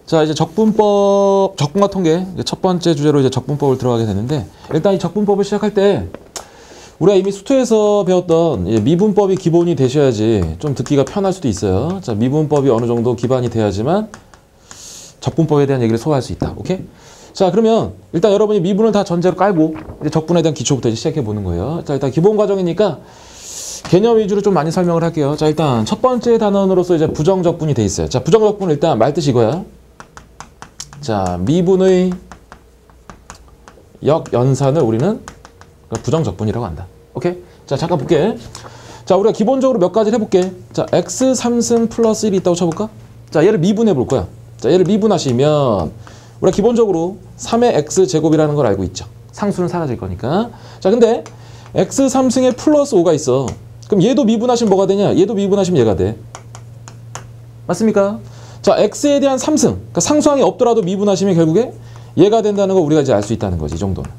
자, 이제 적분과 통계 첫 번째 주제로 이제 적분법을 들어가게 되는데, 일단 이 적분법을 시작할 때 우리가 이미 수투에서 배웠던 미분법이 기본이 되셔야지 좀 듣기가 편할 수도 있어요. 자, 미분법이 어느 정도 기반이 돼야지만 적분법에 대한 얘기를 소화할 수 있다. 오케이? 자, 그러면 일단 여러분이 미분을 다 전제로 깔고 이제 적분에 대한 기초부터 이제 시작해 보는 거예요. 자, 일단 기본 과정이니까 개념 위주로 좀 많이 설명을 할게요. 자, 일단 첫 번째 단원으로서 이제 부정적분이 돼 있어요. 자, 부정적분은 일단 말뜻이 이거야. 자, 미분의 역연산을 우리는 부정적분이라고 한다. 오케이? 자, 잠깐 볼게. 자, 우리가 기본적으로 몇 가지를 해볼게. 자, x 3승 플러스 1이 있다고 쳐볼까? 자, 얘를 미분해 볼 거야. 자, 얘를 미분하시면 우리가 기본적으로 3의 x제곱이라는 걸 알고 있죠. 상수는 사라질 거니까. 자, 근데 x 3승에 플러스 5가 있어. 그럼 얘도 미분하시면 뭐가 되냐? 얘도 미분하시면 얘가 돼. 맞습니까? 자, x에 대한 3승. 그러니까 상수항이 없더라도 미분하시면 결국에 얘가 된다는 거 우리가 이제 알 수 있다는 거지, 이 정도는.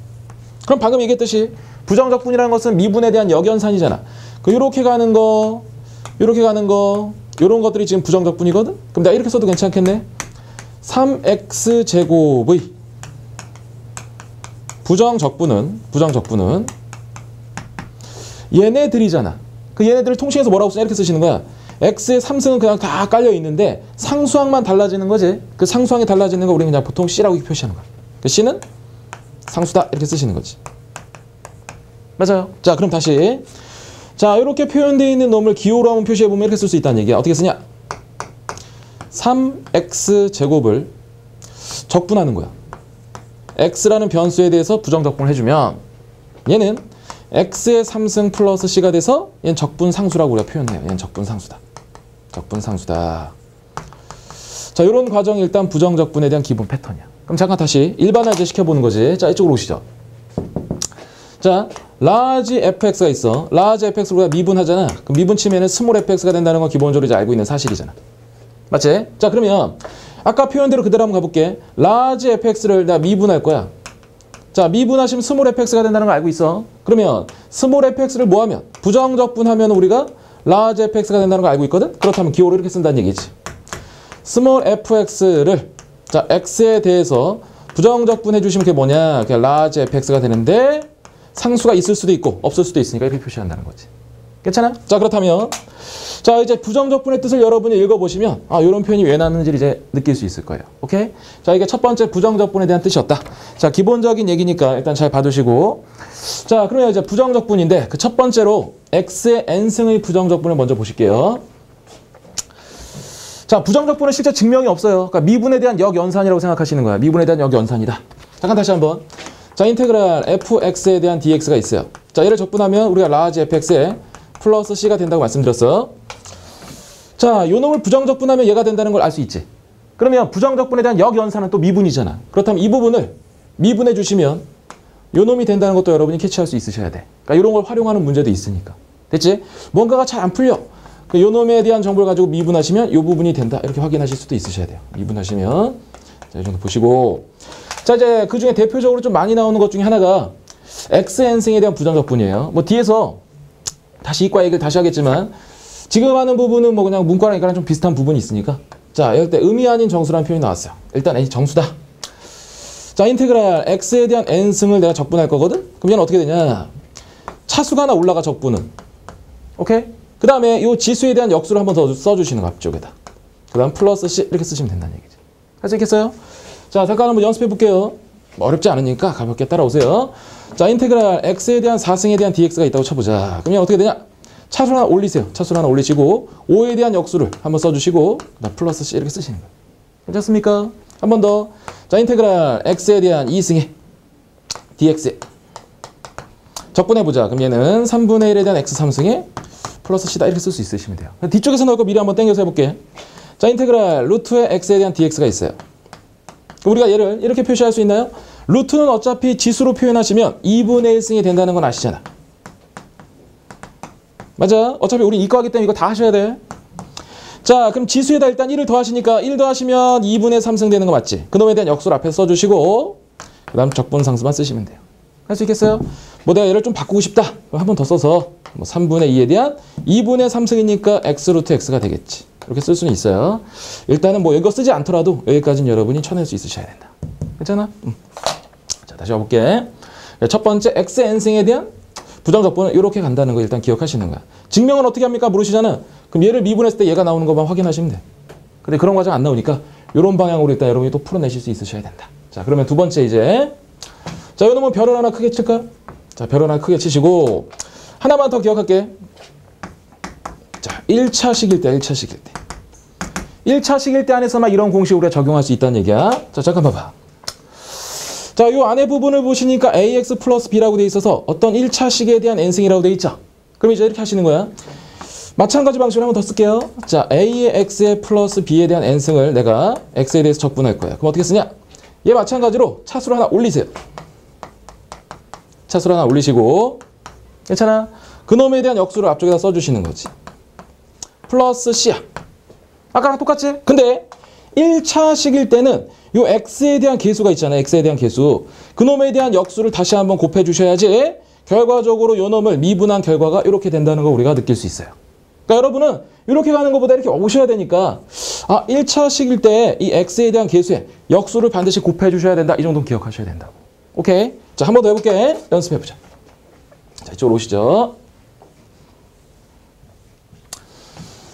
그럼 방금 얘기했듯이 부정적분이라는 것은 미분에 대한 역연산이잖아. 그 요렇게 가는 거, 요렇게 가는 거, 요런 것들이 지금 부정적분이거든? 그럼 내가 이렇게 써도 괜찮겠네? 3x제곱의 부정적분은 얘네들이잖아. 그 얘네들을 통칭해서 뭐라고 써? 이렇게 쓰시는 거야. x의 3승은 그냥 다 깔려 있는데 상수항만 달라지는 거지. 그 상수항이 달라지는 거 우리는 그냥 보통 c라고 이렇게 표시하는 거야. 그 c는 상수다 이렇게 쓰시는 거지. 맞아요. 자, 그럼 다시. 자, 이렇게 표현되어 있는 놈을 기호로 한번 표시해보면 이렇게 쓸 수 있다는 얘기야. 어떻게 쓰냐? 3x제곱을 적분하는 거야. x라는 변수에 대해서 부정적분을 해주면 얘는 x의 3승 플러스 c가 돼서 얘는 적분상수라고 우리가 표현해요. 얘는 적분상수다. 적분상수다. 자, 이런 과정이 일단 부정적분에 대한 기본 패턴이야. 그럼 잠깐 다시 일반화제 시켜보는 거지. 자, 이쪽으로 오시죠. 자, large fx가 있어. large fx를 우리가 미분하잖아. 그럼 미분 치면은 small fx가 된다는 건 기본적으로 이제 알고 있는 사실이잖아. 맞지? 자, 그러면 아까 표현대로 그대로 한번 가볼게. large fx를 내가 미분할 거야. 자, 미분하시면 small fx가 된다는 걸 알고 있어. 그러면 small fx를 뭐 하면? 부정적분하면 우리가 large fx가 된다는 걸 알고 있거든? 그렇다면 기호로 이렇게 쓴다는 얘기지. small fx를 자, x에 대해서 부정적분 해주시면 그게 뭐냐? 그게 large fx가 되는데 상수가 있을 수도 있고 없을 수도 있으니까 이렇게 표시한다는 거지. 괜찮아? 자, 그렇다면 자, 이제 부정적분의 뜻을 여러분이 읽어보시면 이런 표현이 왜 나왔는지 이제 느낄 수 있을 거예요. 오케이? 자, 이게 첫 번째 부정적분에 대한 뜻이었다. 자, 기본적인 얘기니까 일단 잘 봐두시고. 자, 그러면 이제 부정적분인데 그 첫 번째로 x의 n승의 부정적분을 먼저 보실게요. 자, 부정적분은 실제 증명이 없어요. 그러니까 미분에 대한 역연산이라고 생각하시는 거야. 미분에 대한 역연산이다. 잠깐 다시 한번. 자, 인테그랄 fx에 대한 dx가 있어요. 자, 얘를 적분하면 우리가 large fx에 플러스 c가 된다고 말씀드렸어. 자, 요 놈을 부정적분하면 얘가 된다는 걸 알 수 있지. 그러면 부정적분에 대한 역연산은 또 미분이잖아. 그렇다면 이 부분을 미분해 주시면 요 놈이 된다는 것도 여러분이 캐치할 수 있으셔야 돼. 그러니까 이런 걸 활용하는 문제도 있으니까. 됐지? 뭔가가 잘 안 풀려. 요 놈에 대한 정보를 가지고 미분하시면 요 부분이 된다. 이렇게 확인하실 수도 있으셔야 돼요. 미분하시면. 자, 이 정도 보시고. 자, 이제 그 중에 대표적으로 좀 많이 나오는 것 중에 하나가 xn승에 대한 부정적분이에요. 뭐 뒤에서 다시 이과 얘기를 다시 하겠지만 지금 하는 부분은 뭐 그냥 문과랑 이과랑 좀 비슷한 부분이 있으니까. 자, 이럴 때 의미 아닌 정수라는 표현이 나왔어요. 일단 n이 정수다. 자, 인테그랄 x에 대한 n승을 내가 적분할 거거든? 그럼 얘는 어떻게 되냐? 차수가 하나 올라가 적분은. 오케이? 그 다음에 이 지수에 대한 역수를 한번 더 써주시는 거 앞쪽에다. 그 다음 플러스 c 이렇게 쓰시면 된다는 얘기지. 할 수 있겠어요? 자, 잠깐 한번 연습해 볼게요. 어렵지 않으니까 가볍게 따라오세요. 자, 인테그랄 x에 대한 4승에 대한 dx가 있다고 쳐보자. 그러면 어떻게 되냐? 차수를 하나 올리세요. 차수를 하나 올리시고 5에 대한 역수를 한번 써주시고 그다음 플러스 c 이렇게 쓰시는 거예요. 괜찮습니까? 한 번 더. 자, 인테그랄 x에 대한 2승에 dx 적분해보자. 그럼 얘는 3분의 1에 대한 x 3승에 플러스 c다 이렇게 쓸 수 있으시면 돼요. 뒤쪽에서 넣을 거 미리 한번 당겨서 해볼게. 자, 인테그랄 루트의 x에 대한 dx가 있어요. 우리가 얘를 이렇게 표시할 수 있나요? 루트는 어차피 지수로 표현하시면 2분의 1승이 된다는 건 아시잖아. 맞아? 어차피 우리 이과하기 때문에 이거 다 하셔야 돼. 자, 그럼 지수에다 일단 1을 더하시니까 1 더하시면 2분의 3승 되는 거 맞지? 그놈에 대한 역수를 앞에 써주시고 그 다음 적분상수만 쓰시면 돼요. 할 수 있겠어요? 뭐 내가 얘를 좀 바꾸고 싶다. 한 번 더 써서 뭐 3분의 2에 대한 2분의 3승이니까 x 루트 x가 되겠지. 이렇게 쓸 수는 있어요. 일단은 뭐 이거 쓰지 않더라도 여기까지는 여러분이 쳐낼 수 있으셔야 된다. 괜찮아? 자, 다시 와볼게. 첫 번째 xn승에 대한 부정적분은 이렇게 간다는 거 일단 기억하시는 거야. 증명은 어떻게 합니까? 물으시잖아. 그럼 얘를 미분했을 때 얘가 나오는 것만 확인하시면 돼. 근데 그런 과정 안 나오니까 이런 방향으로 일단 여러분이 또 풀어내실 수 있으셔야 된다. 자, 그러면 두 번째 이제 자, 이놈은 별을 하나 크게 칠까요? 자, 별을 하나 크게 치시고 하나만 더 기억할게. 자, 1차 식일 때 1차 식일 때 안에서만 이런 공식을 우리가 적용할 수 있다는 얘기야. 자, 잠깐 봐봐. 자, 요 안에 부분을 보시니까 ax 플러스 b라고 돼 있어서 어떤 1차 식에 대한 n승이라고 돼 있죠. 그럼 이제 이렇게 하시는 거야. 마찬가지 방식으로 한 번 더 쓸게요. 자, a의 x에 플러스 b에 대한 n승을 내가 x에 대해서 적분할 거야. 그럼 어떻게 쓰냐? 얘 마찬가지로 차수를 하나 올리세요. 차수를 하나 올리시고 괜찮아? 그놈에 대한 역수를 앞쪽에다 써주시는 거지. 플러스 c야. 아까랑 똑같지? 근데 1차 식일 때는 요 x에 대한 계수가 있잖아요. x에 대한 계수. 그놈에 대한 역수를 다시 한번 곱해 주셔야지 결과적으로 요 놈을 미분한 결과가 이렇게 된다는 걸 우리가 느낄 수 있어요. 그러니까 여러분은 이렇게 가는 것보다 이렇게 오셔야 되니까 1차 식일 때 이 x에 대한 계수에 역수를 반드시 곱해 주셔야 된다. 이 정도는 기억하셔야 된다고. 오케이? 자, 한 번 더 해볼게. 연습해보자. 자, 이쪽으로 오시죠.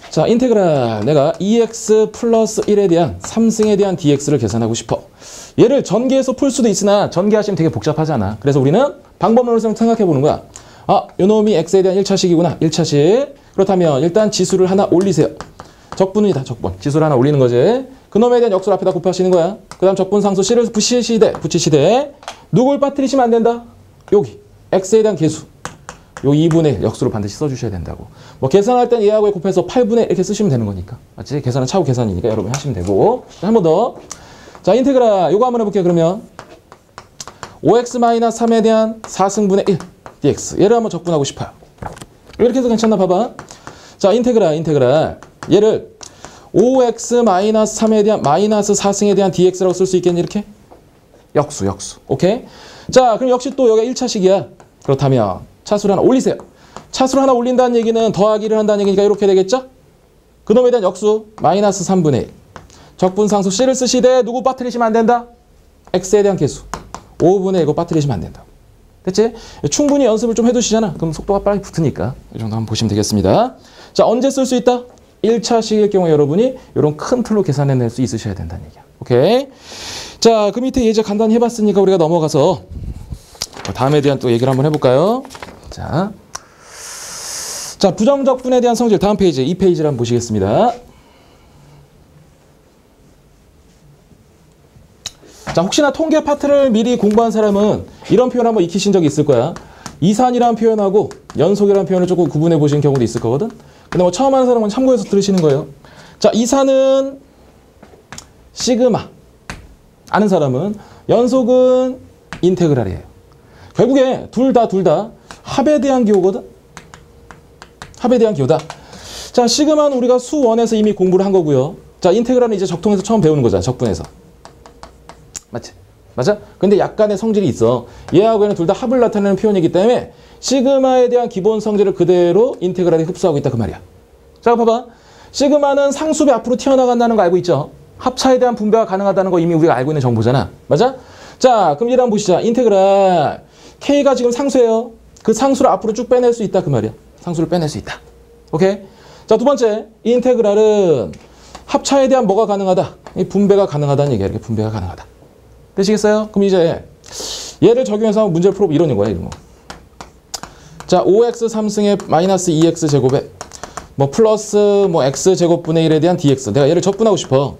자, 인테그랄 내가 2x 플러스 1에 대한 3승에 대한 dx를 계산하고 싶어. 얘를 전개해서 풀 수도 있으나 전개하시면 되게 복잡하잖아. 그래서 우리는 방법론으로 생각해 보는 거야. 요 놈이 x에 대한 1차식이구나. 1차식. 그렇다면 일단 지수를 하나 올리세요. 적분이다. 적분. 지수를 하나 올리는 거지. 그놈에 대한 역수를 앞에다 곱하시는 거야. 그 다음 적분 상수 c를 붙이시되 누굴 빠뜨리시면 안 된다? 여기 x에 대한 계수. 요 2분의 1 역수로 반드시 써주셔야 된다고. 뭐 계산할 땐 얘하고 곱해서 8분의 1 이렇게 쓰시면 되는 거니까. 맞지? 계산은 차후 계산이니까 여러분 하시면 되고. 한 번 더. 자, 인테그랄 요거 한번 해볼게요. 그러면 5x-3에 대한 4승분의 1 dx. 얘를 한번 적분하고 싶어요. 이렇게 해서 괜찮나 봐봐. 자, 인테그랄 얘를 5x-3에 대한 마이너스 4승에 대한 dx라고 쓸 수 있겠니? 이렇게? 역수. 오케이? 자, 그럼 역시 또 여기가 1차식이야. 그렇다면 차수를 하나 올리세요. 차수를 하나 올린다는 얘기는 더하기를 한다는 얘기니까 이렇게 되겠죠? 그놈에 대한 역수 마이너스 3분의 1. 적분상수 c를 쓰시되 누구 빠뜨리시면 안 된다? x에 대한 계수 5분의 1 이거 빠뜨리시면 안 된다. 됐지? 충분히 연습을 좀 해두시잖아. 그럼 속도가 빨리 붙으니까 이 정도 한번 보시면 되겠습니다. 자, 언제 쓸 수 있다? 1차식일 경우에 여러분이 이런 큰 틀로 계산해낼 수 있으셔야 된다는 얘기야. 오케이? 자, 그 밑에 예제 간단히 해봤으니까 우리가 넘어가서 다음에 대한 또 얘기를 한번 해볼까요? 자, 부정적분에 대한 성질 다음 페이지 2페이지를 한번 보시겠습니다. 자, 혹시나 통계 파트를 미리 공부한 사람은 이런 표현 한번 익히신 적이 있을 거야. 이산이라는 표현하고 연속이라는 표현을 조금 구분해 보시는 경우도 있을 거거든. 근데 뭐 처음 하는 사람은 참고해서 들으시는 거예요. 자, 이산은 시그마. 아는 사람은 연속은 인테그랄이에요. 결국에 둘 다 합에 대한 기호거든. 합에 대한 기호다. 자, 시그마는 우리가 수1에서 이미 공부를 한 거고요. 자, 인테그랄은 이제 적통에서 처음 배우는 거잖아. 적분에서. 맞지? 맞아? 근데 약간의 성질이 있어. 얘하고 얘는 둘 다 합을 나타내는 표현이기 때문에 시그마에 대한 기본 성질을 그대로 인테그랄이 흡수하고 있다 그 말이야. 자, 봐봐. 시그마는 상수배 앞으로 튀어나간다는 거 알고 있죠? 합차에 대한 분배가 가능하다는 거 이미 우리가 알고 있는 정보잖아. 맞아? 자, 그럼 얘를 한번 보시자. 인테그랄 K가 지금 상수예요. 그 상수를 앞으로 쭉 빼낼 수 있다 그 말이야. 상수를 빼낼 수 있다. 오케이? 자, 두 번째. 이 인테그랄은 합차에 대한 뭐가 가능하다? 이 분배가 가능하다는 얘기야. 이렇게 분배가 가능하다. 되시겠어요? 그럼 이제 얘를 적용해서 문제를 풀어보면 이러는 거야. 이런 거. 자, 5x 3승의 마이너스 2x 제곱에 뭐 플러스 뭐 x 제곱분의 1에 대한 dx. 내가 얘를 적분하고 싶어.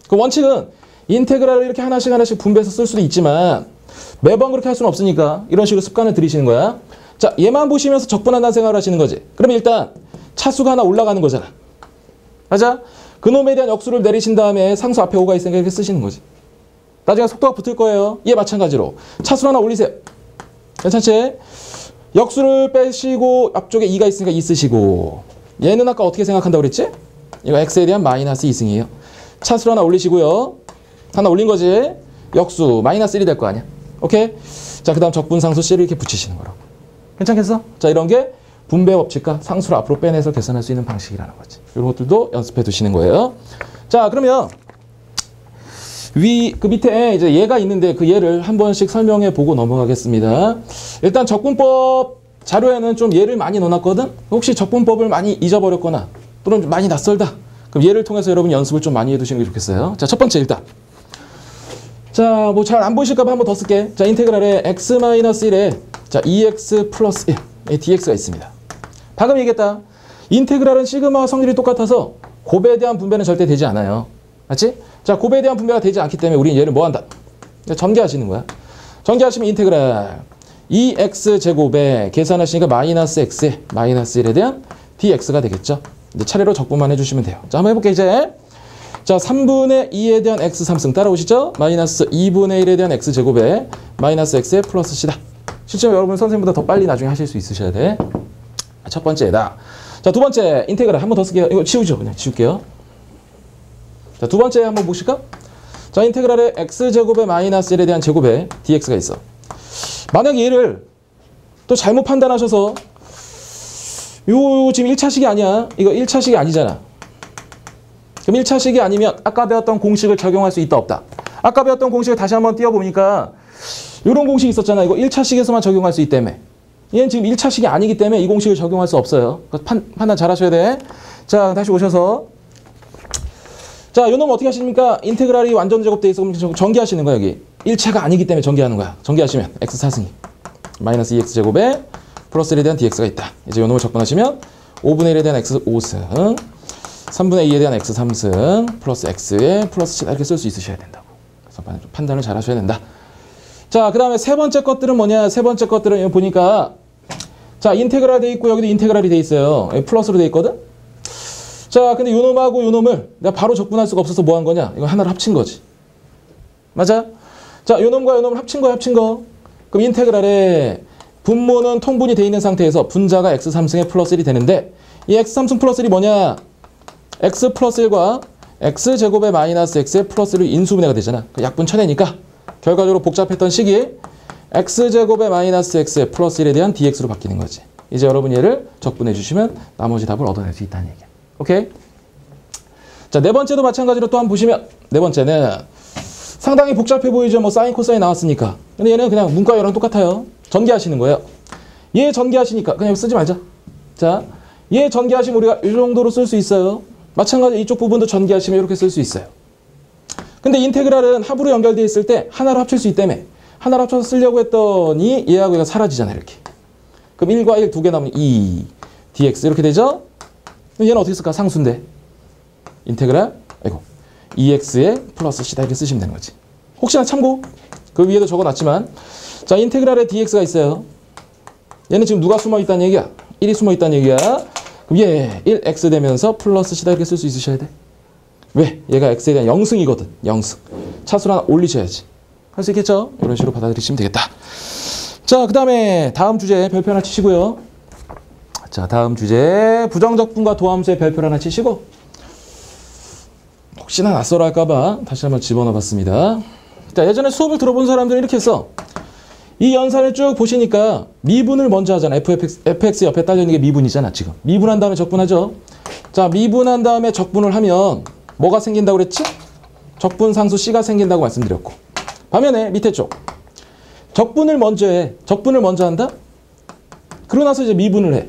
그 원칙은 인테그랄을 이렇게 하나씩 분배해서 쓸 수도 있지만 매번 그렇게 할 수는 없으니까 이런 식으로 습관을 들이시는 거야. 자, 얘만 보시면서 적분한다는 생각을 하시는 거지. 그러면 일단 차수가 하나 올라가는 거잖아. 맞아? 그놈에 대한 역수를 내리신 다음에 상수 앞에 5가 있으니까 이렇게 쓰시는 거지. 나중에 속도가 붙을 거예요. 얘 마찬가지로 차수를 하나 올리세요. 괜찮지? 역수를 빼시고 앞쪽에 2가 있으니까 2 쓰시고 얘는 아까 어떻게 생각한다고 그랬지? 이거 x에 대한 마이너스 2승이에요. 차수를 하나 올리시고요. 하나 올린 거지. 역수 마이너스 1이 될 거 아니야. 오케이? 자, 그 다음 적분상수 c를 이렇게 붙이시는 거라고. 괜찮겠어? 자, 이런 게 분배 법칙과 상수를 앞으로 빼내서 계산할 수 있는 방식이라는 거지. 이런 것들도 연습해 두시는 거예요. 자, 그러면 그 밑에 이제 얘가 있는데 그 얘를 한 번씩 설명해 보고 넘어가겠습니다. 일단 적분법 자료에는 좀 얘를 많이 넣어놨거든? 혹시 적분법을 많이 잊어버렸거나 또는 좀 많이 낯설다. 그럼 얘를 통해서 여러분 연습을 좀 많이 해두시는 게 좋겠어요. 자, 첫 번째 일단. 자, 뭐 잘 안 보이실까봐 한 번 더 쓸게. 자, 인테그랄에 x-1에 자, 2x 플러스 1의 dx가 있습니다. 방금 얘기했다. 인테그랄은 시그마와 성질이 똑같아서 곱에 대한 분배는 절대 되지 않아요. 맞지? 자, 곱에 대한 분배가 되지 않기 때문에 우리는 얘를 뭐 한다? 전개하시는 거야. 전개하시면 인테그랄 2x 제곱에 계산하시니까 마이너스 x에 마이너스 1에 대한 dx가 되겠죠. 이제 차례로 적분만 해주시면 돼요. 자, 한번 해볼게요, 이제. 자, 3분의 2에 대한 x 3승 따라오시죠? 마이너스 2분의 1에 대한 x 제곱에 마이너스 x에 플러스 c다. 실제로 여러분 선생님보다 더 빨리 나중에 하실 수 있으셔야 돼. 첫 번째다. 자, 두 번째 인테그랄 한 번 더 쓸게요. 이거 지우죠. 그냥 지울게요. 자, 두 번째 한번 보실까? 자, 인테그랄에 x제곱에 마이너스 1에 대한 제곱에 dx가 있어. 만약에 얘를 또 잘못 판단하셔서 요 지금 1차식이 아니야. 이거 1차식이 아니잖아. 그럼 1차식이 아니면 아까 배웠던 공식을 적용할 수 있다 없다. 아까 배웠던 공식을 다시 한번 띄워보니까 이런 공식이 있었잖아. 이거 1차식에서만 적용할 수 있다며. 얘는 지금 1차식이 아니기 때문에 이 공식을 적용할 수 없어요. 판단 잘 하셔야 돼. 자, 다시 오셔서 자, 요 놈 어떻게 하십니까? 인테그랄이 완전 제곱돼 있어. 그럼 전개하시는 거야, 여기. 1차가 아니기 때문에 전개하는 거야. 전개하시면 x 4승이 마이너스 2x 제곱에 플러스 1에 대한 dx가 있다. 이제 요 놈을 적분하시면 5분의 1에 대한 x 5승 3분의 2에 대한 x 3승 플러스 x에 플러스 7 이렇게 쓸 수 있으셔야 된다고. 그래서 판단을 잘 하셔야 된다. 자, 그 다음에 세 번째 것들은 뭐냐? 세 번째 것들은 보니까 자, 인테그랄 돼 있고 여기도 인테그랄이 돼 있어요. 플러스로 돼 있거든? 자, 근데 요 놈하고 요 놈을 내가 바로 적분할 수가 없어서 뭐 한 거냐? 이거 하나로 합친 거지. 맞아? 자, 요 놈과 요 놈을 합친 거야, 합친 거. 그럼 인테그랄에 분모는 통분이 돼 있는 상태에서 분자가 x 3승에 플러스 1이 되는데 이 x 3승 플러스 1이 뭐냐? x 플러스 1과 x 제곱에 마이너스 x에 플러스 1이 인수분해가 되잖아. 약분 쳐내니까 결과적으로 복잡했던 식이 x 제곱에 마이너스 x에 플러스 1에 대한 dx로 바뀌는 거지. 이제 여러분 얘를 적분해 주시면 나머지 답을 얻어낼 수 있다는 얘기야. 오케이? 자, 네 번째도 마찬가지로 또 한번 보시면 네 번째는 상당히 복잡해 보이죠. 뭐 사인 코사인 나왔으니까. 근데 얘는 그냥 문과 얘랑 똑같아요. 전개하시는 거예요. 얘 전개하시니까 그냥 쓰지 말자. 자, 얘 전개하시면 우리가 이 정도로 쓸 수 있어요. 마찬가지로 이쪽 부분도 전개하시면 이렇게 쓸 수 있어요. 근데 인테그랄은 합으로 연결되어 있을 때 하나로 합칠 수 있다며. 하나로 합쳐서 쓰려고 했더니 얘하고 얘가 사라지잖아, 이렇게. 그럼 1과 1 두 개 남으면 2 dx 이렇게 되죠? 얘는 어떻게 쓸까? 상수인데. 인테그랄 2x에 플러스 c다 이렇게 쓰시면 되는 거지. 혹시나 참고 그 위에도 적어놨지만 자, 인테그랄에 dx가 있어요. 얘는 지금 누가 숨어있다는 얘기야? 1이 숨어있다는 얘기야. 그럼 얘 1x 되면서 플러스 c다 이렇게 쓸 수 있으셔야 돼. 왜? 얘가 x에 대한 0승이거든. 0승. 차수를 하나 올리셔야지. 할 수 있겠죠? 이런 식으로 받아들이시면 되겠다. 자, 그 다음에 다음 주제 별표 하나 치시고요. 자, 다음 주제 부정적분과 도함수의 별표 하나 치시고 혹시나 낯설어 할까봐 다시 한번 집어넣어 봤습니다. 자, 예전에 수업을 들어본 사람들은 이렇게 했어. 이 연산을 쭉 보시니까 미분을 먼저 하잖아. fx 옆에 딸려있는 게 미분이잖아, 지금. 미분한 다음에 적분하죠. 자, 미분한 다음에 적분을 하면 뭐가 생긴다고 그랬지? 적분상수 C가 생긴다고 말씀드렸고. 반면에 밑에 쪽. 적분을 먼저 해. 적분을 먼저 한다? 그러고 나서 이제 미분을 해.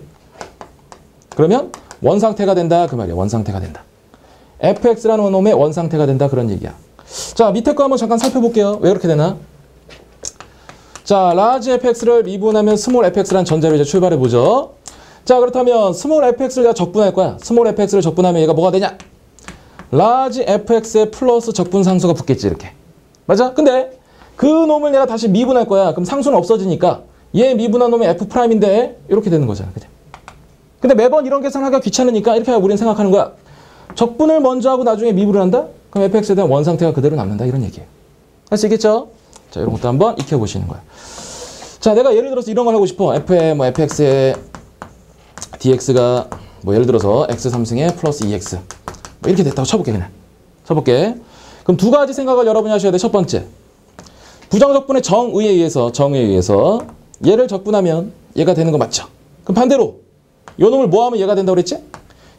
그러면 원상태가 된다. 그 말이야. 원상태가 된다. fx라는 놈의 원상태가 된다. 그런 얘기야. 자, 밑에 거 한번 잠깐 살펴볼게요. 왜 그렇게 되나? 자, 라지 fx를 미분하면 스몰 fx라는 전제로 이제 출발해보죠. 자, 그렇다면 스몰 fx를 내가 적분할 거야. 스몰 fx를 적분하면 얘가 뭐가 되냐? 라지 fx에 플러스 적분 상수가 붙겠지, 이렇게. 맞아? 근데 그 놈을 내가 다시 미분할 거야. 그럼 상수는 없어지니까 얘 미분한 놈이 f'인데 이렇게 되는 거잖아. 그죠? 근데 매번 이런 계산하기가 귀찮으니까 이렇게 우리는 생각하는 거야. 적분을 먼저 하고 나중에 미분을 한다? 그럼 fx에 대한 원상태가 그대로 남는다. 이런 얘기예요. 할 수 있겠죠? 자, 이런 것도 한번 익혀보시는 거야. 자, 내가 예를 들어서 이런 걸 하고 싶어. fx의 dx가 뭐 예를 들어서 x 3승에 플러스 2x 뭐 이렇게 됐다고 쳐볼게. 그냥 쳐볼게. 그럼 두 가지 생각을 여러분이 하셔야 돼. 첫 번째, 부정적분의 정의에 의해서 얘를 적분하면 얘가 되는 거 맞죠? 그럼 반대로 요 놈을 뭐 하면 얘가 된다고 그랬지?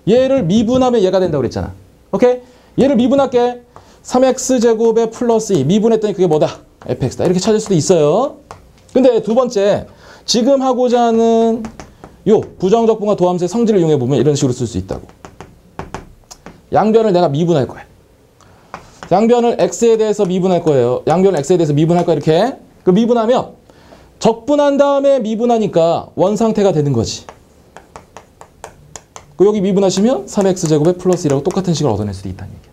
얘를 미분하면 얘가 된다고 그랬잖아. 오케이? 얘를 미분할게. 3x제곱에 플러스 2 미분했더니 그게 뭐다? fx다. 이렇게 찾을 수도 있어요. 근데 두 번째, 지금 하고자 하는 요 부정적분과 도함수의 성질을 이용해 보면 이런 식으로 쓸 수 있다고. 양변을 내가 미분할 거야. 양변을 x에 대해서 미분할 거예요. 양변을 x에 대해서 미분할 거야. 이렇게. 그 미분하면 적분한 다음에 미분하니까 원상태가 되는 거지. 그 여기 미분하시면 3x제곱에 플러스 1하고 똑같은 식을 얻어낼 수도 있다는 얘기야.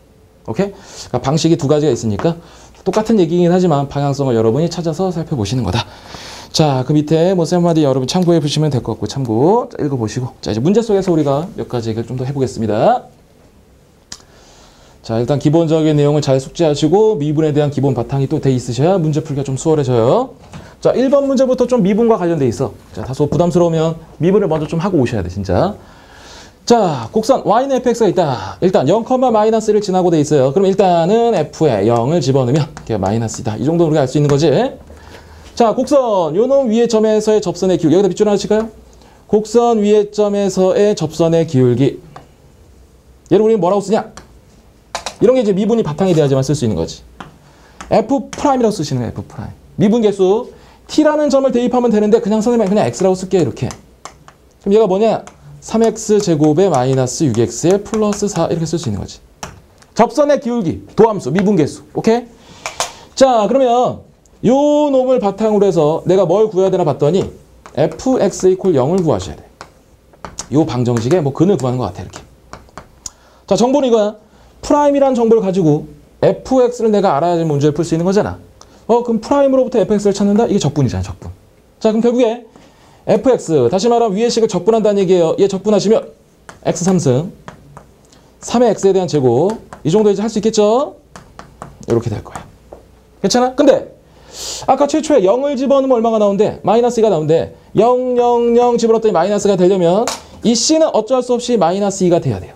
오케이? 그러니까 방식이 두 가지가 있으니까 똑같은 얘기긴 하지만 방향성을 여러분이 찾아서 살펴보시는 거다. 자, 그 밑에 뭐 세 마디 여러분 참고해 보시면 될 것 같고 참고 자, 읽어보시고 자 이제 문제 속에서 우리가 몇 가지 얘기를 좀 더 해보겠습니다. 자, 일단 기본적인 내용을 잘 숙지하시고 미분에 대한 기본 바탕이 또 돼 있으셔야 문제 풀기가 좀 수월해져요. 자, 1번 문제부터 좀 미분과 관련돼 있어. 자, 다소 부담스러우면 미분을 먼저 좀 하고 오셔야 돼, 진짜. 자, 곡선 y는 fx가 있다. 일단 0,-1을 지나고 돼 있어요. 그럼 일단은 f에 0을 집어넣으면 그게 마이너스이다. 이 정도는 우리가 알 수 있는 거지. 자, 곡선 요놈 위의 점에서의 접선의 기울기. 여기다 밑줄 하나 칠까요? 곡선 위의 점에서의 접선의 기울기. 얘를 우리는 뭐라고 쓰냐? 이런 게 이제 미분이 바탕이 돼야지만 쓸 수 있는 거지. F'이라고 쓰시는 거예요, F'. 미분 계수. T라는 점을 대입하면 되는데 그냥 선생님 그냥 X라고 쓸게요, 이렇게. 그럼 얘가 뭐냐? 3x제곱에 마이너스 6x에 플러스 4 이렇게 쓸 수 있는 거지. 접선의 기울기, 도함수, 미분 계수. 오케이? 자, 그러면 요 놈을 바탕으로 해서 내가 뭘 구해야 되나 봤더니 fx = 0을 구하셔야 돼. 요 방정식에 뭐 근을 구하는 것 같아, 이렇게. 자, 정보는 이거야. 프라임이란 정보를 가지고 fx를 내가 알아야지 문제를 풀 수 있는 거잖아. 그럼 프라임으로부터 fx를 찾는다? 이게 적분이잖아, 적분. 자, 그럼 결국에 fx, 다시 말하면 위의 식을 적분한다는 얘기예요. 얘 적분하시면 x 3승, 3의 x에 대한 제곱, 이 정도 이제 할 수 있겠죠? 이렇게 될 거야. 괜찮아? 근데 아까 최초에 0을 집어넣으면 얼마가 나오는데? 마이너스 2가 나오는데 0, 0, 0 집어넣었더니 마이너스가 되려면 이 c는 어쩔 수 없이 마이너스 2가 돼야 돼요.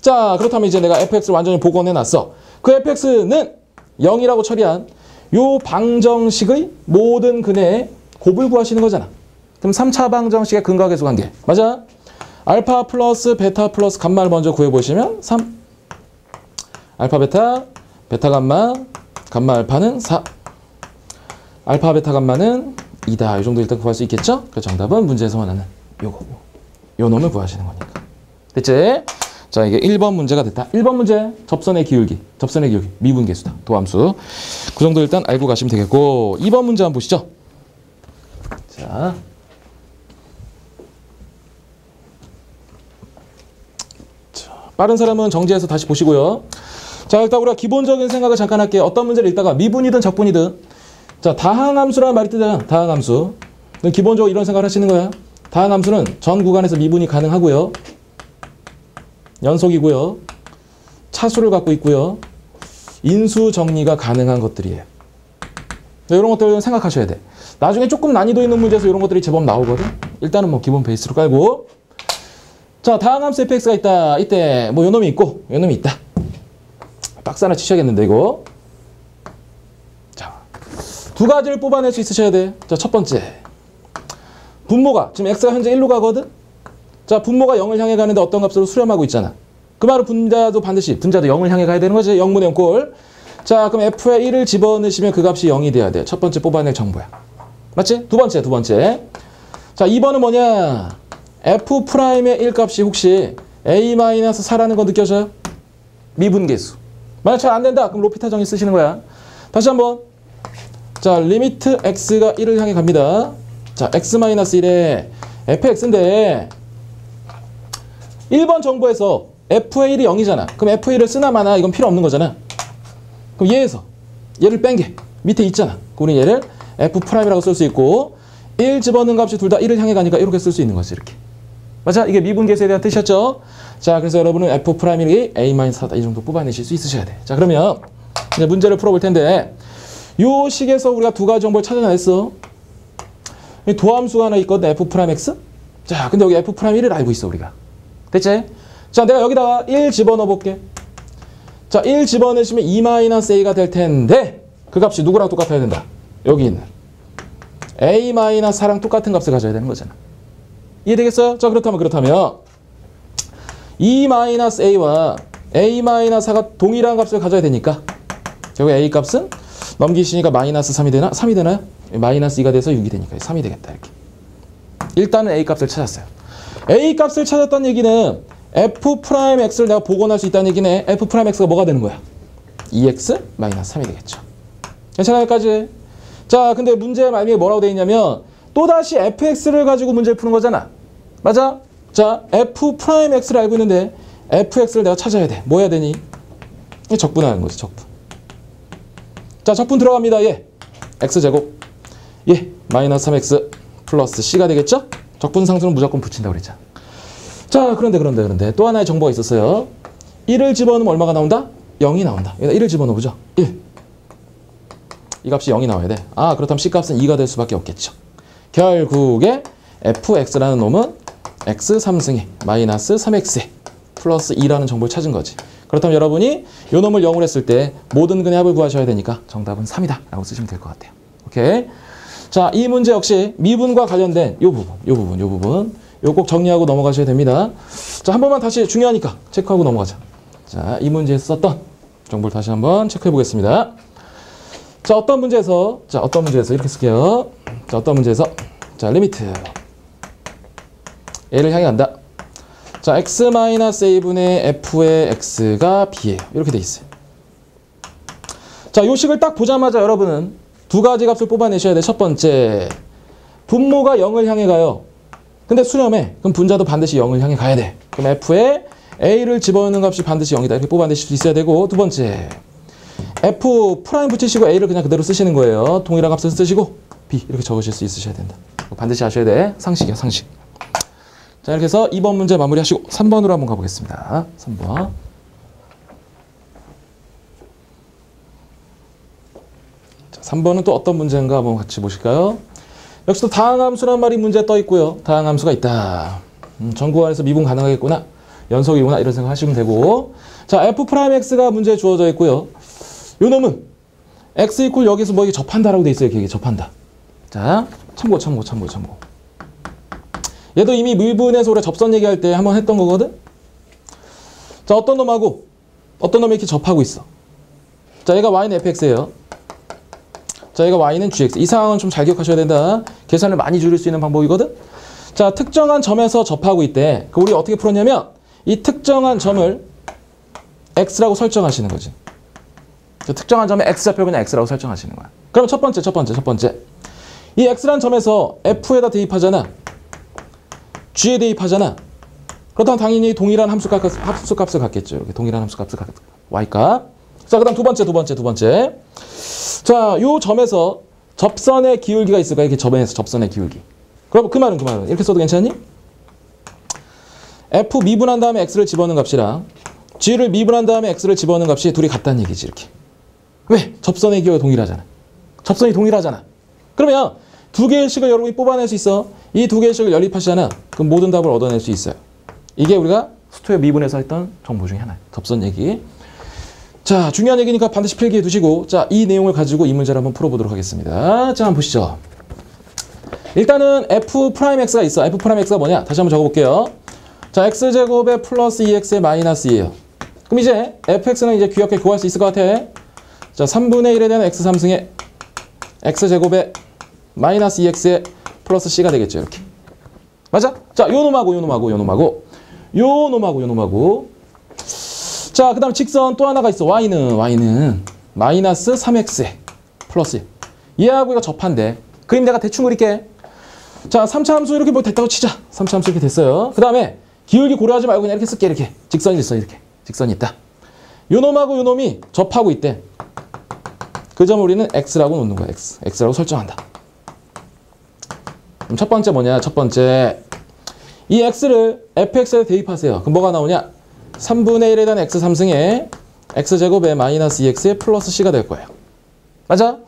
자, 그렇다면 이제 내가 fx를 완전히 복원해놨어. 그 fx는 0이라고 처리한 요 방정식의 모든 근의 곱을 구하시는 거잖아. 그럼 3차 방정식의 근과 계수 관계. 맞아? 알파 플러스 베타 플러스 감마를 먼저 구해보시면 3. 알파 베타, 베타 감마, 감마 알파는 4. 알파 베타 감마는 2다. 이 정도 일단 구할 수 있겠죠? 그 정답은 문제에서 원하는 요거. 요 놈을 구하시는 거니까. 됐지? 자, 이게 1번 문제가 됐다. 1번 문제, 접선의 기울기. 접선의 기울기. 미분 계수다. 도함수. 그 정도 일단 알고 가시면 되겠고. 2번 문제 한번 보시죠. 자. 빠른 사람은 정지해서 다시 보시고요. 자, 일단 우리가 기본적인 생각을 잠깐 할게요. 어떤 문제를 읽다가 미분이든 적분이든. 자, 다항함수라는 말이 뜨잖아. 다항함수. 기본적으로 이런 생각을 하시는 거야. 다항함수는 전 구간에서 미분이 가능하고요. 연속이고요. 차수를 갖고 있고요. 인수 정리가 가능한 것들이에요. 이런 것들을 생각하셔야 돼. 나중에 조금 난이도 있는 문제에서 이런 것들이 제법 나오거든. 일단은 뭐 기본 베이스로 깔고. 자, 다항함수 fx가 있다. 이때 뭐 요놈이 있고 요놈이 있다. 박스 하나 치셔야겠는데 이거. 자, 두 가지를 뽑아낼 수 있으셔야 돼. 자, 첫 번째. 분모가 지금 x가 현재 1로 가거든. 자, 분모가 0을 향해 가는데 어떤 값으로 수렴하고 있잖아. 그 말은 분자도 반드시 분자도 0을 향해 가야 되는 거지. 0분의 0꼴. 자, 그럼 f에 1을 집어넣으시면 그 값이 0이 돼야 돼. 첫 번째 뽑아낼 정보야. 맞지? 두 번째. 자, 2번은 뭐냐? f'의 1값이 혹시 a-4라는 거 느껴져요? 미분계수. 만약 잘 안 된다. 그럼 로피타 정의 쓰시는 거야. 다시 한번. 자, 리미트 x가 1을 향해 갑니다. 자, x-1에 fx인데 1번 정보에서 f의 1이 0이잖아. 그럼 f의 1을 쓰나 마나 이건 필요 없는 거잖아. 그럼 얘를 뺀 게 밑에 있잖아. 우리 얘를 f'이라고 쓸 수 있고 1 집어넣은 값이 둘 다 1을 향해 가니까 이렇게 쓸 수 있는 거지. 이렇게. 맞아? 이게 미분계수에 대한 뜻이었죠? 자, 그래서 여러분은 f'이 a-4다. 이 정도 뽑아내실 수 있으셔야 돼. 자, 그러면 이제 문제를 풀어볼 텐데 요 식에서 우리가 두 가지 정보를 찾아냈어. 도함수가 하나 있거든. f'x. 자, 근데 여기 f'1을 알고 있어, 우리가. 됐지? 자, 내가 여기다가 1 집어넣어 볼게. 자, 1 집어넣으시면 2-a가 될 텐데 그 값이 누구랑 똑같아야 된다? 여기 있는 a-4랑 똑같은 값을 가져야 되는 거잖아. 이해되겠어요? 자, 그렇다면 2-a와 a-4가 동일한 값을 가져야 되니까 결국 a 값은 넘기시니까 -3이 되나? 3이 되나요? -2가 돼서 6이 되니까 3이 되겠다. 이렇게. 일단은 a 값을 찾았어요. a 값을 찾았다는 얘기는 f'x를 내가 복원할 수 있다는 얘기네. f'x가 뭐가 되는 거야? 2x - 3이 되겠죠. 괜찮아요, 여기까지? 자, 근데 문제 말미에 뭐라고 되어 있냐면 또다시 fx를 가지고 문제를 푸는 거잖아. 맞아? 자, f'x를 알고 있는데 fx를 내가 찾아야 돼. 뭐 해야 되니? 적분하는 거지, 적분. 자, 적분 들어갑니다. 예. x제곱. 예. -3x 플러스 c가 되겠죠? 적분 상수는 무조건 붙인다고 그랬잖아. 자, 그런데 또 하나의 정보가 있었어요. 1을 집어넣으면 얼마가 나온다? 0이 나온다. 여기다 1을 집어넣어보죠. 1. 이 값이 0이 나와야 돼. 아, 그렇다면 C값은 2가 될 수밖에 없겠죠. 결국에 fx라는 놈은 x 3승에 -3x 플러스 2라는 정보를 찾은 거지. 그렇다면 여러분이 요 놈을 0으로 했을 때 모든 근의 합을 구하셔야 되니까 정답은 3이다 라고 쓰시면 될 것 같아요. 오케이. 자, 이 문제 역시 미분과 관련된 요 부분 요 꼭 정리하고 넘어가셔야 됩니다. 자, 한 번만 다시 중요하니까 체크하고 넘어가자. 자, 이 문제에서 썼던 정보를 다시 한번 체크해 보겠습니다. 자, 어떤 문제에서 이렇게 쓸게요. 자, 어떤 문제에서 자, 리미트 얘를 향해 간다. 자, x-a분의 f의 x가 b예요. 이렇게 돼 있어요. 자, 요 식을 딱 보자마자 여러분은 두 가지 값을 뽑아내셔야 돼. 첫 번째, 분모가 0을 향해 가요. 근데 수렴해. 그럼 분자도 반드시 0을 향해 가야 돼. 그럼 f에 a를 집어넣는 값이 반드시 0이다. 이렇게 뽑아내실 수 있어야 되고, 두 번째, f 프라임 붙이시고 a를 그냥 그대로 쓰시는 거예요. 동일한 값을 쓰시고 b 이렇게 적으실 수 있으셔야 된다. 반드시 아셔야 돼. 상식이야, 상식. 자, 이렇게 해서 2번 문제 마무리하시고 3번으로 한번 가보겠습니다. 3번. 자, 3번은 또 어떤 문제인가 한번 같이 보실까요? 역시 또 다항함수란 말이 문제에 떠 있고요. 다항함수가 있다. 전구간에서 미분 가능하겠구나. 연속이구나. 이런 생각 하시면 되고. 자, f'x가 문제에 주어져 있고요. 요 놈은 x 이퀄 여기서 뭐 이게 접한다라고 돼 있어요. 이게 접한다. 자, 참고. 얘도 이미 미분에서 우리가 접선 얘기할 때 한번 했던 거거든. 자, 어떤 놈이 이렇게 접하고 있어. 자, 얘가 y는 fx예요. 자, 얘가 y는 gx. 이 상황은 좀 잘 기억하셔야 된다. 계산을 많이 줄일 수 있는 방법이거든. 자, 특정한 점에서 접하고 있대. 우리 어떻게 풀었냐면 이 특정한 점을 x라고 설정하시는 거지. 특정한 점에 x좌표 그냥 x라고 설정하시는 거야. 그럼 첫 번째. 이 x라는 점에서 f에다 대입하잖아. g에 대입하잖아. 그렇다면 당연히 동일한 함수값을 갖겠죠. 이렇게 동일한 함수값을 갖겠죠. y값. 자, 그 다음 두 번째. 자, 요 점에서 접선의 기울기가 있을 거야. 이렇게 점에서 접선의 기울기. 그럼 그 말은 이렇게 써도 괜찮니? f 미분한 다음에 x를 집어넣는 값이랑 g를 미분한 다음에 x를 집어넣는 값이 둘이 같다는 얘기지. 이렇게. 왜? 접선의 기울기가 동일하잖아. 접선이 동일하잖아. 그러면 두 개의 식을 여러분이 뽑아낼 수 있어. 이 두 개의 식을 연립하시잖아. 그럼 모든 답을 얻어낼 수 있어요. 이게 우리가 수토의 미분에서 했던 정보 중에 하나예요. 접선 얘기. 자, 중요한 얘기니까 반드시 필기해 두시고, 자, 이 내용을 가지고 이 문제를 한번 풀어보도록 하겠습니다. 자, 한번 보시죠. 일단은 f'x가 있어. f'x가 뭐냐? 다시 한번 적어볼게요. 자, x제곱에 플러스 2x에 마이너스 2예요. 그럼 이제 fx는 이제 귀엽게 구할 수 있을 것 같아. 자, 3분의 1에 대한 x 3승에 x제곱에 마이너스 2x에 플러스 c가 되겠죠. 이렇게. 맞아? 자, 요 놈하고. 자, 그 다음 직선 또 하나가 있어. y는 마이너스 3x에 플러스. 얘하고 이거 접한대. 그림 내가 대충 그릴게. 자, 3차 함수 이렇게 뭐 됐다고 치자. 3차 함수 이렇게 됐어요. 그 다음에 기울기 고려하지 말고 그냥 이렇게 쓸게. 이렇게. 직선이 있어. 이렇게. 직선이 있다. 요 놈하고 요 놈이 접하고 있대. 그 점을 우리는 x라고 놓는 거야. x라고 설정한다. 그럼 첫 번째 뭐냐? 첫 번째. 이 x를 fx에 대입하세요. 그럼 뭐가 나오냐? 3분의 1에 대한 x 3승에 x제곱에 마이너스 2x에 플러스 c가 될 거예요. 맞아?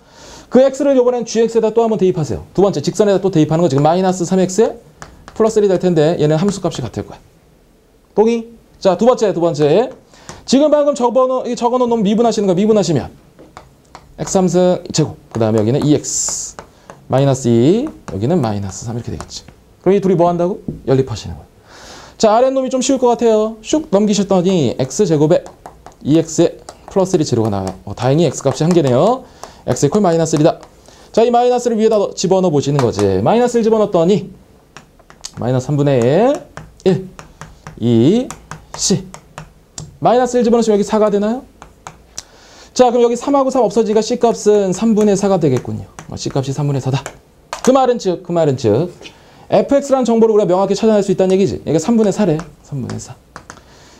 그 x를 이번엔 gx에다 또 한번 대입하세요. 두 번째 직선에다 또 대입하는 거 지금 마이너스 3x에 플러스 1이 될 텐데 얘는 함수값이 같을 거야. 동의? 자, 두 번째. 지금 방금 적어놓은 놈 미분하시는 거 미분하시면 x 3승 제곱. 그 다음에 여기는 2x 마이너스 2 여기는 마이너스 3 이렇게 되겠지. 그럼 이 둘이 뭐 한다고? 연립하시는 거예요. 자, 아랫놈이 좀 쉬울 것 같아요. 슉 넘기셨더니 x제곱에 2x에 플러스 1이 제로가 나와요. 다행히 x값이 한 개네요. x 이퀄 마이너스 1이다. 자, 이 마이너스를 위에다 집어넣어 보시는 거지. 마이너스를 집어넣었더니 마이너스 3분의 1, 2, c. 마이너스 1 집어넣으시면 여기 4가 되나요? 자, 그럼 여기 3하고 3 없어지니까 c값은 3분의 4가 되겠군요. c값이 3분의 4다. 그 말은 즉 fx라는 정보를 우리가 명확히 찾아낼 수 있다는 얘기지. 이게 3분의 4래. 3분의 4.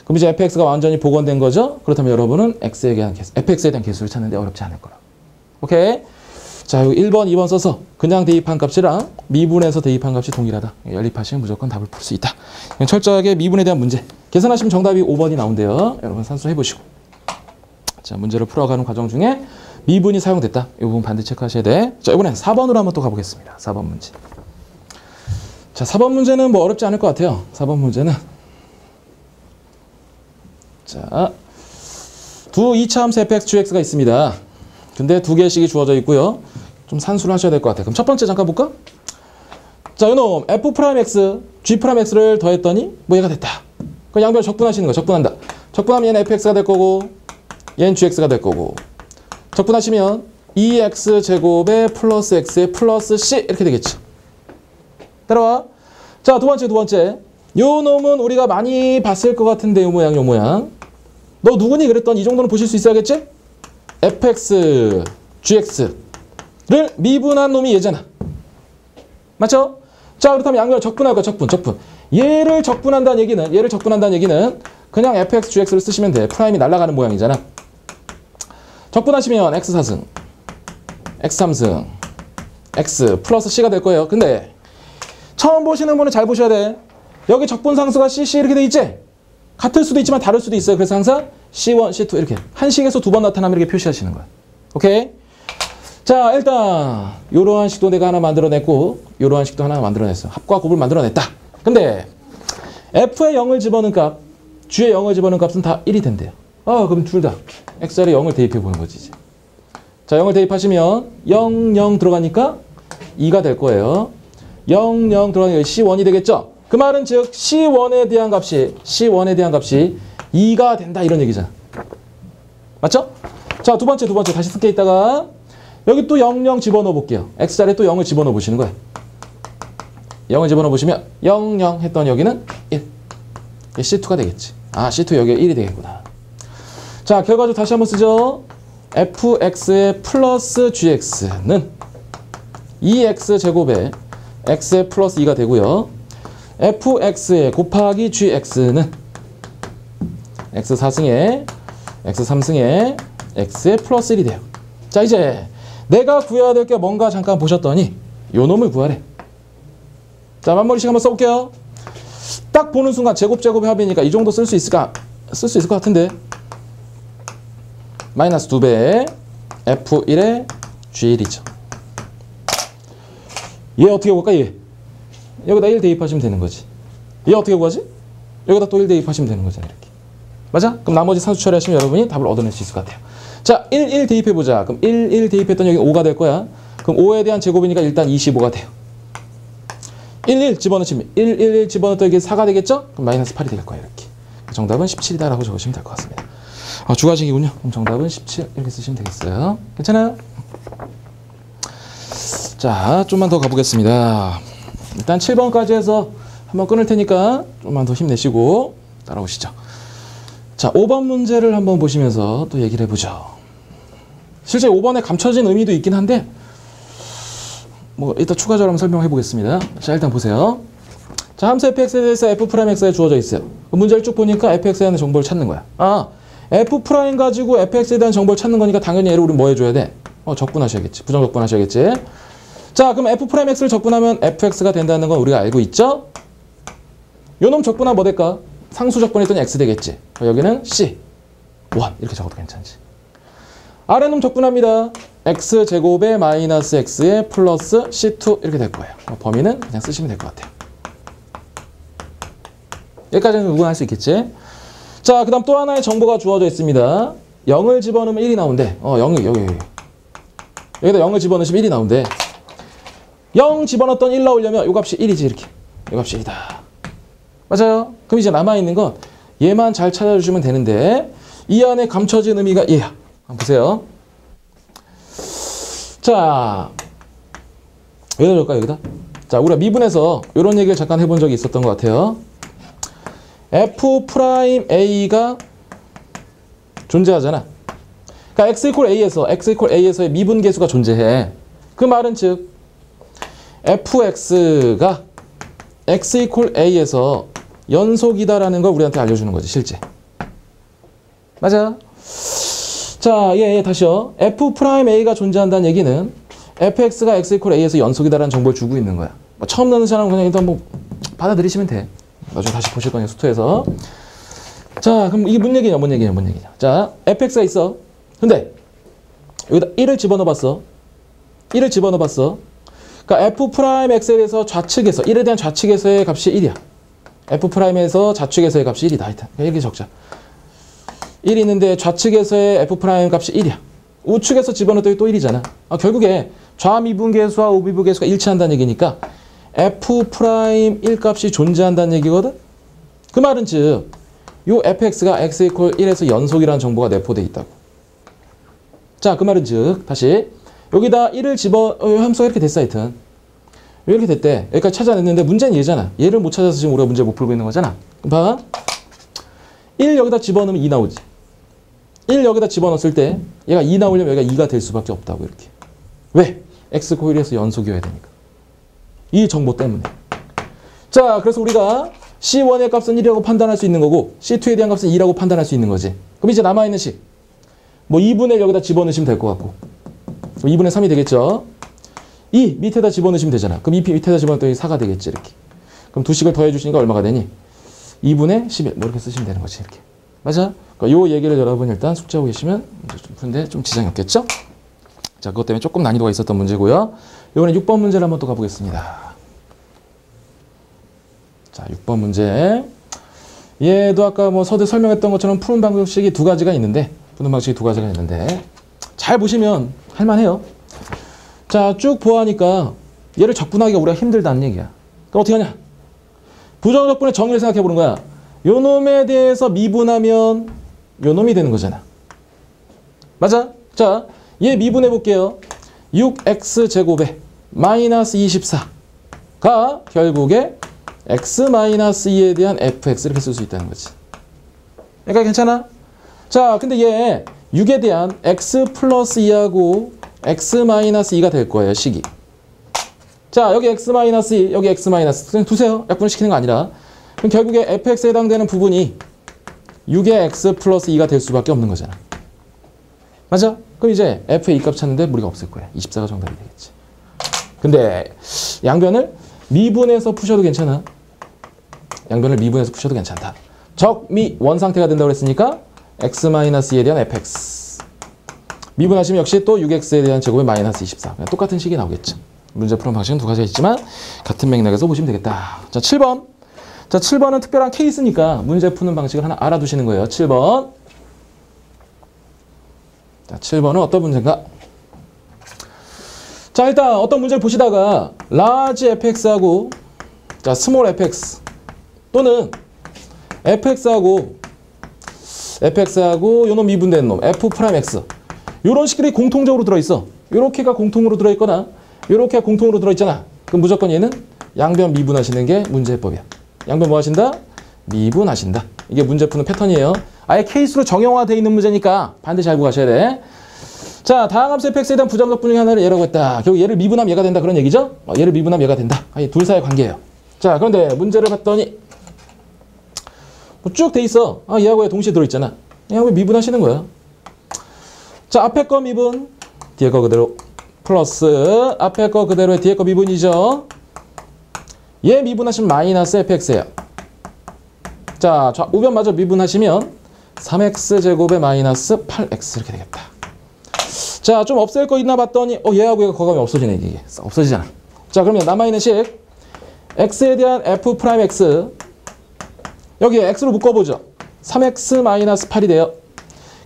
그럼 이제 fx가 완전히 복원된 거죠? 그렇다면 여러분은 fx에 대한 개수를 찾는데 어렵지 않을 거라. 오케이? 자, 여기 1번, 2번 써서 그냥 대입한 값이랑 미분에서 대입한 값이 동일하다. 연립하시면 무조건 답을 풀 수 있다. 철저하게 미분에 대한 문제. 계산하시면 정답이 5번이 나온대요. 여러분 산수해 보시고. 자, 문제를 풀어가는 과정 중에 미분이 사용됐다. 이 부분 반드시 체크하셔야 돼. 자, 이번엔 4번으로 한번 또 가보겠습니다. 4번 문제. 자, 4번 문제는 뭐 어렵지 않을 것 같아요. 4번 문제는 자, 두 이차함수 fx, gx가 있습니다. 근데 두 개씩이 주어져 있고요. 좀 산수를 하셔야 될 것 같아요. 그럼 첫 번째 잠깐 볼까? 자, 이놈 f'x, g'x를 더했더니 뭐 얘가 됐다. 그 양변 적분하시는 거, 적분한다. 적분하면 얘는 fx가 될 거고 얘는 gx가 될 거고 적분하시면 2x제곱에 플러스 x에 플러스 c 이렇게 되겠죠. 따라와. 자, 두 번째. 요 놈은 우리가 많이 봤을 것 같은데 요 모양. 너 누구니? 그랬더니 이 정도는 보실 수 있어야겠지? fx, gx를 미분한 놈이 얘잖아. 맞죠? 자, 그렇다면 양변을 적분할 거야. 적분. 얘를 적분한다는 얘기는 그냥 fx, gx를 쓰시면 돼. 프라임이 날아가는 모양이잖아. 적분하시면 x 4승, x 3승, x 플러스 c가 될 거예요. 근데 처음 보시는 분은 잘 보셔야 돼. 여기 적분상수가 c 이렇게 돼 있지? 같을 수도 있지만 다를 수도 있어요. 그래서 항상 C1, C2 이렇게 한 식에서 두 번 나타나면 이렇게 표시하시는 거야. 오케이? 자, 일단 요러한 식도 내가 하나 만들어냈고 요러한 식도 하나 만들어냈어. 합과 곱을 만들어냈다. 근데 F에 0을 집어넣은 값, G에 0을 집어넣은 값은 다 1이 된대요. 그럼 둘 다 X자리에 0을 대입해 보는 거지 이제. 자, 0을 대입하시면 0, 0 들어가니까 2가 될 거예요. 0, 0 들어가니까 C1이 되겠죠? 그 말은 즉 C1에 대한 값이 2가 된다 이런 얘기잖아. 맞죠? 자, 두 번째 다시 쓸게 있다가 여기 또 0, 0 집어넣어 볼게요. X자리에 또 0을 집어넣어 보시는 거예요. 0을 집어넣어 보시면 0, 0 했더니 여기는 1. C2가 되겠지. C2 여기가 1이 되겠구나. 자, 결과적으로 다시 한번 쓰죠. fx의 플러스 gx는 2x제곱에 x의 플러스 2가 되고요. fx의 곱하기 gx는 x 4승에 x 3승에 x의 플러스 1이 돼요. 자, 이제 내가 구해야 될 게 뭔가 잠깐 보셨더니 요 놈을 구하래. 자, 맞머리씩 한번 써볼게요. 딱 보는 순간 제곱의 합이니까 이 정도 쓸 수 있을 것 같은데 마이너스 2배 f1에 g1이죠. 얘 어떻게 볼까? 얘 여기다 1 대입하시면 되는 거지. 얘 어떻게 구하지? 여기다 또 1 대입하시면 되는 거잖아. 이렇게. 맞아? 그럼 나머지 산수 처리하시면 여러분이 답을 얻어낼 수 있을 것 같아요. 자, 1 대입해보자. 그럼 1 대입했더니 여기 5가 될 거야. 그럼 5에 대한 제곱이니까 일단 25가 돼요. 1 집어넣으시면 1 집어넣었더니 이게 4가 되겠죠? 그럼 마이너스 8이 될 거예요. 이렇게. 정답은 17이다라고 적으시면 될 것 같습니다. 주가식이군요. 그럼 정답은 17 이렇게 쓰시면 되겠어요. 괜찮아요? 자, 좀만 더 가보겠습니다. 일단 7번까지 해서 한번 끊을 테니까 좀만 더 힘내시고 따라오시죠. 자, 5번 문제를 한번 보시면서 또 얘기를 해보죠. 실제 5번에 감춰진 의미도 있긴 한데 뭐 이따 추가적으로 한번 설명해 보겠습니다. 자, 일단 보세요. 자, 함수 fx에 대해서 f'x에 주어져 있어요. 문제를 쭉 보니까 fx에 대한 정보를 찾는 거야. f' 가지고 fx에 대한 정보를 찾는 거니까 당연히 얘를 우리 뭐 해줘야 돼? 적분하셔야겠지. 부정적분하셔야겠지. 자, 그럼 f'x를 적분하면 fx가 된다는 건 우리가 알고 있죠? 요놈 적분하면 뭐 될까? 상수 적분했더니 x 되겠지. 여기는 c 1 이렇게 적어도 괜찮지. 아래놈 적분합니다. x제곱에 마이너스 x에 플러스 c2 이렇게 될 거예요. 범위는 그냥 쓰시면 될 것 같아요. 여기까지는 누구나 할 수 있겠지. 자, 그 다음 또 하나의 정보가 주어져 있습니다. 0을 집어넣으면 1이 나온대. 0이 여기. 여기다 0을 집어넣으시면 1이 나온대. 0 집어넣었더니 1 나오려면 요 값이 1이지 이렇게. 이 값이 1이다. 맞아요? 그럼 이제 남아있는 건 얘만 잘 찾아주시면 되는데 이 안에 감춰진 의미가 얘야. 한번 보세요. 자, 여기다 줄까요? 여기다? 자, 우리가 미분에서 이런 얘기를 잠깐 해본 적이 있었던 것 같아요. F'A가 존재하잖아. 그러니까 x = A에서의 미분 계수가 존재해. 그 말은 즉 fx가 x = A에서 연속이다라는 걸 우리한테 알려주는 거지, 실제. 맞아? 자, 다시요. F'A가 존재한다는 얘기는 fx가 x = A에서 연속이다라는 정보를 주고 있는 거야. 뭐 처음 넣는 사람은 그냥 일단 뭐 받아들이시면 돼. 나중에 다시 보실 거니까 수토에서. 자, 그럼 이게 뭔 얘기냐? 자, fx가 있어. 근데 여기다 1을 집어넣어봤어. 그러니까 f'x에 대해서 좌측에서 1에 대한 좌측에서의 값이 1이야. f'에서 좌측에서의 값이 1이다. 하여튼 이렇게 적자. 1이 있는데 좌측에서의 f' 값이 1이야. 우측에서 집어넣었더니 또 1이잖아. 결국에 좌미분계수와 우미분계수가 일치한다는 얘기니까 f' 1 값이 존재한다는 얘기거든. 그 말은 즉 요 fx가 x = 1에서 연속이라는 정보가 내포되어 있다고. 자, 그 말은 즉 다시 여기다 1을 함수가 이렇게 됐어. 하여튼 왜 이렇게 됐대? 여기까지 찾아냈는데 문제는 얘잖아. 얘를 못 찾아서 지금 우리가 문제 못 풀고 있는 거잖아. 봐. 1 여기다 집어넣으면 2 나오지. 1 여기다 집어넣었을 때 얘가 2 나오려면 여기가 2가 될 수밖에 없다고. 이렇게. 왜? x = 1에서 연속이어야 되니까. 이 정보 때문에. 자, 그래서 우리가 C1의 값은 1이라고 판단할 수 있는 거고 C2에 대한 값은 2라고 판단할 수 있는 거지. 그럼 이제 남아있는 식. 뭐 2분의 1 여기다 집어넣으시면 될 것 같고 2분의 3이 되겠죠. 2 밑에다 집어넣으시면 되잖아. 그럼 2 밑에다 집어넣었더니 4가 되겠지. 이렇게. 그럼 두 식을 더해 주시니까 얼마가 되니? 2분의 11 뭐 이렇게 쓰시면 되는 거지. 이렇게. 맞아? 그러니까 요 얘기를 여러분 일단 숙제하고 계시면 푸는데 좀 지장이 없겠죠? 자, 그것 때문에 조금 난이도가 있었던 문제고요. 이번에 6번 문제를 한번 또 가보겠습니다. 자, 6번 문제. 얘도 아까 뭐 서두에 설명했던 것처럼 푸는 방식이 두 가지가 있는데 잘 보시면 할만해요. 자, 쭉 보아하니까 얘를 적분하기가 우리가 힘들다는 얘기야. 그럼 어떻게 하냐? 부정적분의 정의를 생각해 보는 거야. 요 놈에 대해서 미분하면 요 놈이 되는 거잖아. 맞아? 자, 얘 미분해 볼게요. 6x제곱에 마이너스 24가 결국에 x-2에 대한 fx 이렇게 쓸 수 있다는 거지. 그러니까 괜찮아? 자, 근데 얘 6에 대한 x 플러스 2하고 x-2가 될 거예요, 식이. 자, 여기 x-2, 여기 x-. 그냥 두세요. 약분시키는 거 아니라. 그럼 결국에 fx에 해당되는 부분이 6의 x 플러스 2가 될 수밖에 없는 거잖아. 맞아? 그럼 이제 f의 이 값 찾는데 무리가 없을 거야. 24가 정답이 되겠지. 근데 양변을 미분해서 푸셔도 괜찮아. 양변을 미분해서 푸셔도 괜찮다. 적미 원상태가 된다고 그랬으니까 x-2에 대한 fx. 미분하시면 역시 또 6x에 대한 제곱의 마이너스 24. 그냥 똑같은 식이 나오겠죠. 문제 푸는 방식은 두 가지가 있지만 같은 맥락에서 보시면 되겠다. 자, 7번. 자, 7번은 특별한 케이스니까 문제 푸는 방식을 하나 알아두시는 거예요. 7번. 자, 7번은 어떤 문제인가? 자, 일단 어떤 문제를 보시다가 large fx하고 자, small fx 또는 fx하고 요놈 미분된 놈 f'x 요런 식들이 공통적으로 들어있어. 요렇게가 공통으로 들어있거나 요렇게가 공통으로 들어있잖아. 그럼 무조건 얘는 양변 미분하시는 게 문제해법이야. 양변 뭐 하신다? 미분하신다. 이게 문제 푸는 패턴이에요. 아예 케이스로 정형화되어 있는 문제니까 반드시 알고 가셔야 돼. 자, 다항 함수 fx에 대한 부정적 분의 하나를 얘라고 했다. 결국 얘를 미분하면 얘가 된다 그런 얘기죠? 얘를 미분하면 얘가 된다. 아니, 둘 사이의 관계예요. 자, 그런데 문제를 봤더니 뭐 쭉 돼 있어. 얘하고 얘 동시에 들어있잖아. 얘하고 미분하시는 거야. 자, 앞에 거 미분, 뒤에 거 그대로 플러스 앞에 거 그대로의 뒤에 거 미분이죠. 얘 미분하시면 마이너스 fx예요. 자, 우변 마저 미분하시면 3x제곱에 마이너스 8x 이렇게 되겠다. 자, 좀 없앨 거 있나 봤더니 얘하고 얘가 거감이 없어지네. 이게 없어지잖아. 자, 그러면 남아있는 식 x에 대한 f'x 여기에 x로 묶어보죠. 3x-8이 돼요.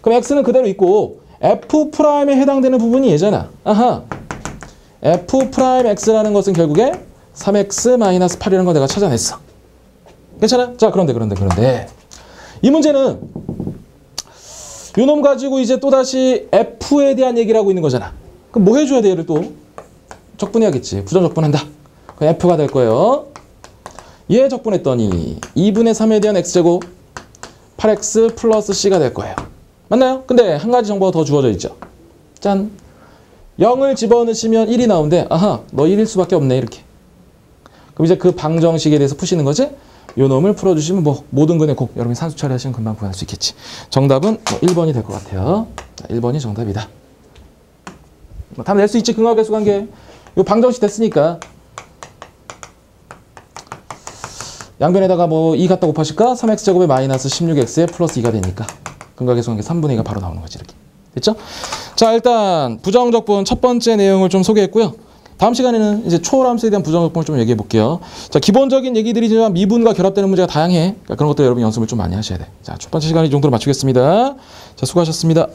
그럼 x는 그대로 있고 f'에 해당되는 부분이 얘잖아. 아하. f'x라는 것은 결국에 3x-8이라는 거 내가 찾아냈어. 괜찮아? 자, 그런데 이 문제는 요 놈 가지고 이제 또다시 f에 대한 얘기를 하고 있는 거잖아. 그럼 뭐 해줘야 돼? 얘를 또 적분해야겠지. 부정적분한다. 그럼 f가 될 거예요. 얘 적분했더니 2분의 3에 대한 x제곱 8x 플러스 c가 될 거예요. 맞나요? 근데 한 가지 정보가 더 주어져 있죠. 짠. 0을 집어넣으시면 1이 나오는데 아하, 너 1일 수밖에 없네 이렇게. 그럼 이제 그 방정식에 대해서 푸시는 거지? 요 놈을 풀어주시면 뭐 모든 근의 곡 여러분이 산수 처리하시면 금방 구할 수 있겠지. 정답은 뭐 1번이 될 것 같아요. 자, 1번이 정답이다. 뭐 답 낼 수 있지. 근각계수 관계. 요 방정식 됐으니까 양변에다가 뭐 2 갖다 곱하실까? 3x제곱에 마이너스 16x에 플러스 2가 되니까 근각계수 관계 3분의 2가 바로 나오는 거지 이렇게. 됐죠? 자, 일단 부정적분 첫 번째 내용을 좀 소개했고요. 다음 시간에는 이제 초월함수에 대한 부정적분을 좀 얘기해 볼게요. 자, 기본적인 얘기들이지만 미분과 결합되는 문제가 다양해. 그러니까 그런 것들 여러분 연습을 좀 많이 하셔야 돼. 자, 첫 번째 시간 이 정도로 마치겠습니다. 자, 수고하셨습니다.